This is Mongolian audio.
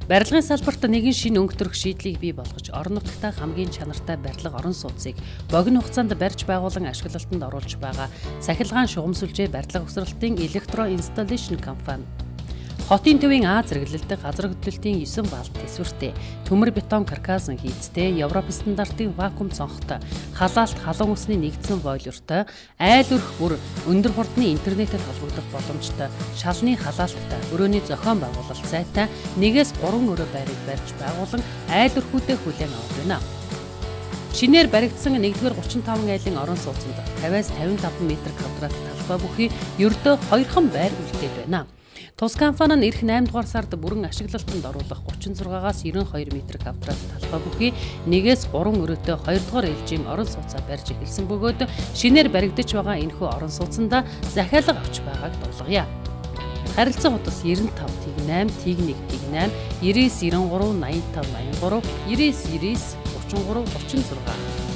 Барилгын салбарт нэгэн шинэ өнгө төрх шийдлийг бий болгож, орон нутгатаа хамгийн чанартай барилга орон сууцыг богино хугацаанд барьж байгуулан ашиглалтанд оруулж байгаа Сахилгаан шугам сүлжээ барилга угсралтын Electro Installation компани. Хотын төвийн А зэрэглэлтэй газар хөдлөлтийн 9 балт тэсвэртэй, төмөр бетон каркасан хийцтэй, Европ стандартын вакуум цонхтой, халаалт халуун усны нэгдсэн бойлертой, айл өрх бүр өндөр хурдны интернетэд холбогдох боломжтой, шалны халаалттай, өрөөний зохион байгуулалт сайтай 1-3 өрөө байрыг барьж байгуулан айл өрхүүдэд хүлээн авах байна. Шинээр баригдсан 1-р 35 айлын орон сууцанд 50-аас 55 м квадрат талбай бүхий ердөө 2хан байр үлдээд байна. Тус компани нь эх 8 дугаар сард бүрэн ашиглалтанд оруулах 36-аас 92 м квадрат талбай бүхий 1-3 өрөөтэй 2 дугаар ээлжийн орон сууцаа барьж эхэлсэн бөгөөд шинээр баригдаж байгаа энэхүү орон сууцанда захиалга авч байгааг дуулгая. Харилцан хуудас 95 8 1 8 99 93 85 83 99 99 33 36